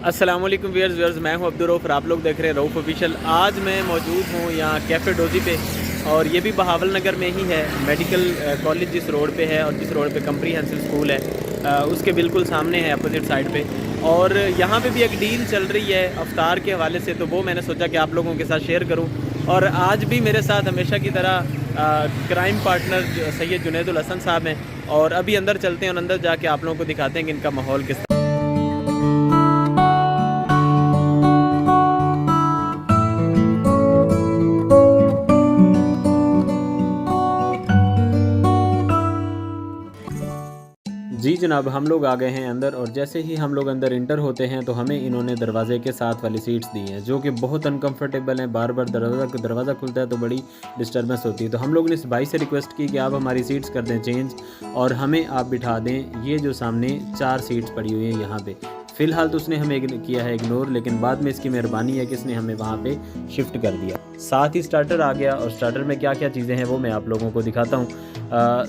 अस्सलाम वालेकुम व्यूअर्स, मैं हूं अब्दुल रऊफ़ और आप लोग देख रहे हैं रऊफ़ ऑफिशियल। आज मैं मौजूद हूं यहाँ कैफ़े डोज़ी पे और ये भी बहावल नगर में ही है। मेडिकल कॉलेज जिस रोड पे है और जिस रोड पे कम्प्रीहेंसिव स्कूल है उसके बिल्कुल सामने है अपोजिट साइड पे। और यहाँ पे भी एक डील चल रही है अफ्तार के हवाले से, तो वो मैंने सोचा कि आप लोगों के साथ शेयर करूँ। और आज भी मेरे साथ हमेशा की तरह क्राइम पार्टनर सैयद जुनैदुल हसन साहब हैं। और अभी अंदर चलते हैं और अंदर जाके आप लोगों को दिखाते हैं कि इनका माहौल किस। जी जनाब, हम लोग आ गए हैं अंदर और जैसे ही हम लोग अंदर इंटर होते हैं तो हमें इन्होंने दरवाजे के साथ वाली सीट्स दी हैं जो कि बहुत अनकंफर्टेबल हैं। बार बार दरवाज़ा खुलता है तो बड़ी डिस्टर्बेंस होती है। तो हम लोग ने इस भाई से रिक्वेस्ट की कि आप हमारी सीट्स कर दें चेंज और हमें आप बिठा दें ये जो सामने 4 सीट्स पड़ी हुई हैं यहाँ पे। फ़िलहाल तो उसने हमें किया है इग्नोर, लेकिन बाद में इसकी मेहरबानी है कि इसने हमें वहाँ पे शिफ्ट कर दिया। साथ ही स्टार्टर आ गया और स्टार्टर में क्या क्या चीज़ें हैं वो मैं आप लोगों को दिखाता हूँ।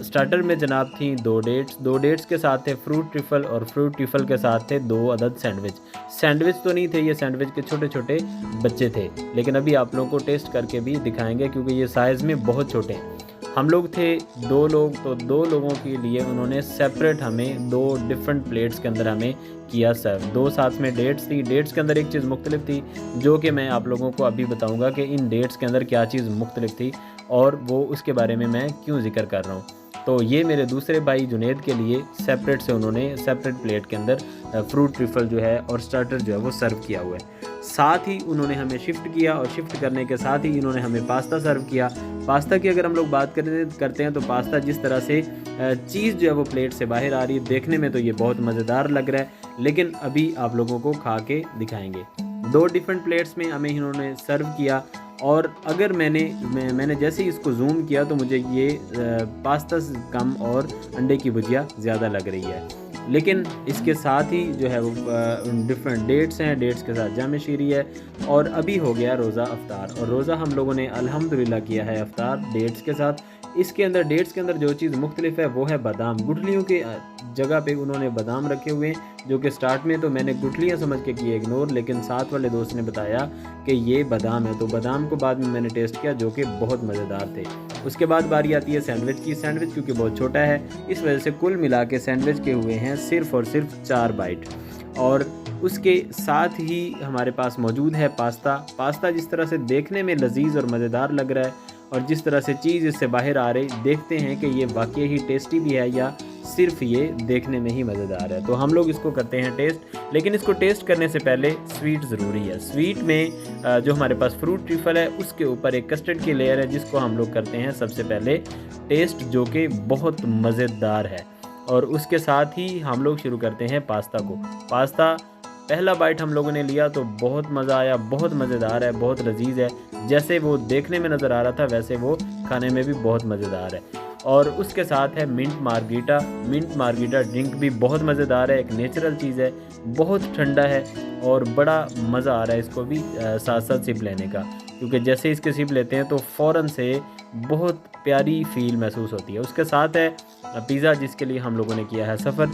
स्टार्टर में जनाब थी 2 डेट्स के साथ थे फ्रूट ट्रिफल और फ्रूट ट्रिफल के साथ थे 2 अदद सैंडविच तो नहीं थे, ये सैंडविच के छोटे छोटे बच्चे थे, लेकिन अभी आप लोगों को टेस्ट करके भी दिखाएंगे क्योंकि ये साइज़ में बहुत छोटे हैं। हम लोग थे 2 लोग, तो 2 लोगों के लिए उन्होंने सेपरेट हमें 2 डिफरेंट प्लेट्स के अंदर हमें किया सर्व। 2 साथ में डेट्स थी। डेट्स के अंदर एक चीज़ मुख्तलिफ थी जो कि मैं आप लोगों को अभी बताऊंगा कि इन डेट्स के अंदर क्या चीज़ मुख्तलिफ थी और वो उसके बारे में मैं क्यों जिक्र कर रहा हूँ। तो ये मेरे दूसरे भाई जुनैद के लिए सेपरेट से उन्होंने सेपरेट प्लेट के अंदर फ्रूट ट्रिफल जो है और स्टार्टर जो है वो सर्व किया हुआ है। साथ ही उन्होंने हमें शिफ्ट किया और शिफ्ट करने के साथ ही इन्होंने हमें पास्ता सर्व किया। पास्ता की अगर हम लोग बात करते हैं तो पास्ता जिस तरह से चीज़ जो है वो प्लेट से बाहर आ रही है, देखने में तो ये बहुत मज़ेदार लग रहा है, लेकिन अभी आप लोगों को खा के दिखाएंगे। 2 डिफरेंट प्लेट्स में हमें इन्होंने सर्व किया और अगर मैंने जैसे ही इसको जूम किया तो मुझे ये पास्ता कम और अंडे की भुजिया ज़्यादा लग रही है। लेकिन इसके साथ ही जो है वो डिफरेंट डेट्स हैं, डेट्स के साथ जामे शीरी है। और अभी हो गया रोज़ा अफ्तार और रोज़ा हम लोगों ने अल्हम्दुलिल्लाह किया है अफ्तार डेट्स के साथ। इसके अंदर डेट्स के अंदर जो चीज़ मुख्तलिफ है वो है बादाम। गुठलियों के जगह पे उन्होंने बादाम रखे हुए हैं जो कि स्टार्ट में तो मैंने गुठलियाँ समझ के किए इग्नोर, लेकिन साथ वाले दोस्त ने बताया कि ये बादाम है, तो बादाम को बाद में मैंने टेस्ट किया जो कि बहुत मज़ेदार थे। उसके बाद बारी आती है सैंडविच की। सैंडविच क्योंकि बहुत छोटा है इस वजह से कुल मिला के सैंडविच के हुए हैं सिर्फ़ और सिर्फ 4 बाइट। और उसके साथ ही हमारे पास मौजूद है पास्ता जिस तरह से देखने में लजीज और मज़ेदार लग रहा है और जिस तरह से चीज़ इससे बाहर आ रही, देखते हैं कि ये वाकई ही टेस्टी भी है या सिर्फ ये देखने में ही मज़ेदार है। तो हम लोग इसको करते हैं टेस्ट, लेकिन इसको टेस्ट करने से पहले स्वीट ज़रूरी है। स्वीट में जो हमारे पास फ्रूट ट्रिफल है उसके ऊपर एक कस्टर्ड की लेयर है जिसको हम लोग करते हैं सबसे पहले टेस्ट, जो कि बहुत मज़ेदार है। और उसके साथ ही हम लोग शुरू करते हैं पास्ता को। पास्ता पहला बाइट हम लोगों ने लिया तो बहुत मज़ा आया, बहुत मज़ेदार है, बहुत लजीज है। जैसे वो देखने में नज़र आ रहा था वैसे वो खाने में भी बहुत मज़ेदार है। और उसके साथ है मिंट मार्गरीटा ड्रिंक भी बहुत मज़ेदार है, एक नेचुरल चीज़ है, बहुत ठंडा है और बड़ा मज़ा आ रहा है इसको भी साथ साथ सिप लेने का, क्योंकि जैसे इसके सिप लेते हैं तो फ़ौरन से बहुत प्यारी फील महसूस होती है। उसके साथ है पिज़्ज़ा जिसके लिए हम लोगों ने किया है सफ़र।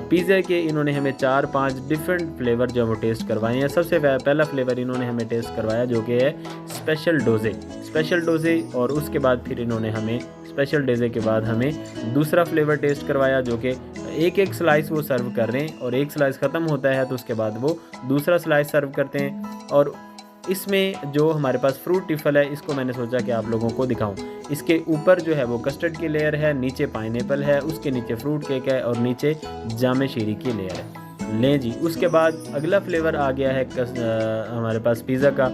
पिज़्ज़ा के इन्होंने हमें 4-5 डिफरेंट फ्लेवर जो है वो टेस्ट करवाए हैं। सबसे पहला फ्लेवर इन्होंने हमें टेस्ट करवाया जो कि है स्पेशल डोज़े और उसके बाद फिर इन्होंने हमें स्पेशल डोज़े के बाद हमें दूसरा फ्लेवर टेस्ट करवाया जो कि एक स्लाइस वो सर्व कर रहे हैं और एक स्लाइस ख़त्म होता है तो उसके बाद वो दूसरा स्लाइस सर्व करते हैं। और इसमें जो हमारे पास फ्रूट ट्रिफल है इसको मैंने सोचा कि आप लोगों को दिखाऊं। इसके ऊपर जो है वो कस्टर्ड की लेयर है, नीचे पाइनएप्पल है, उसके नीचे फ्रूट केक है और नीचे जामे शीरी की लेयर है। लें जी, उसके बाद अगला फ्लेवर आ गया है हमारे पास पिज़्ज़ा का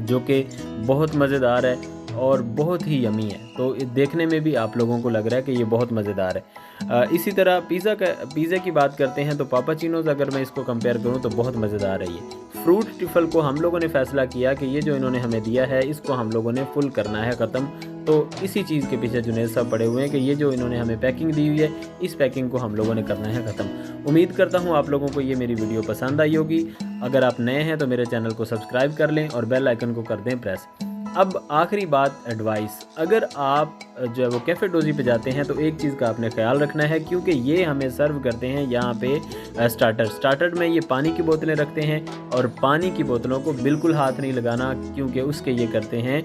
जो कि बहुत मज़ेदार है और बहुत ही यमी है। तो देखने में भी आप लोगों को लग रहा है कि ये बहुत मज़ेदार है। इसी तरह पिज़्ज़ा की बात करते हैं तो पापाचिनोज़ अगर मैं इसको कंपेयर करूं तो बहुत मज़ेदार है ये। फ्रूट ट्रिफल को हम लोगों ने फ़ैसला किया कि ये जो इन्होंने हमें दिया है इसको हम लोगों ने फुल करना है ख़त्म। तो इसी चीज़ के पीछे जुनैद साहब पड़े हुए हैं कि ये जो इन्होंने हमें पैकिंग दी हुई है इस पैकिंग को हम लोगों ने करना है ख़त्म। उम्मीद करता हूँ आप लोगों को ये मेरी वीडियो पसंद आई होगी। अगर आप नए हैं तो मेरे चैनल को सब्सक्राइब कर लें और बेल आइकन को कर दें प्रेस। अब आखिरी बात एडवाइस, अगर आप जो है वो कैफ़े डोज़ी पे जाते हैं तो एक चीज़ का आपने ख्याल रखना है, क्योंकि ये हमें सर्व करते हैं यहाँ पे स्टार्टर में ये पानी की बोतलें रखते हैं और पानी की बोतलों को बिल्कुल हाथ नहीं लगाना, क्योंकि उसके ये करते हैं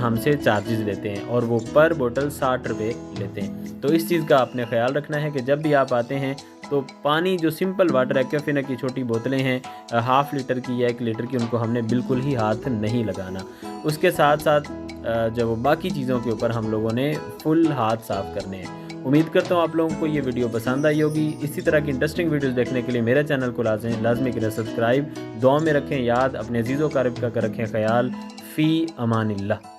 हमसे चार्जेस लेते हैं और वो पर बोतल 60 रुपये लेते हैं। तो इस चीज़ का आपने ख्याल रखना है कि जब भी आप आते हैं तो पानी जो सिंपल वाटर है, कैफीना की छोटी बोतलें हैं हाफ़ लीटर की या 1 लीटर की, उनको हमने बिल्कुल ही हाथ नहीं लगाना। उसके साथ साथ जब वो बाकी चीज़ों के ऊपर हम लोगों ने फुल हाथ साफ़ करने हैं। उम्मीद करता हूँ आप लोगों को ये वीडियो पसंद आई होगी। इसी तरह की इंटरेस्टिंग वीडियोस देखने के लिए मेरे चैनल को लाजमी करें सब्सक्राइब। दुआ में रखें याद, अपने अज़ीज़ व अक़ारिब का रखें ख़याल। फ़ी अमानिल्लाह।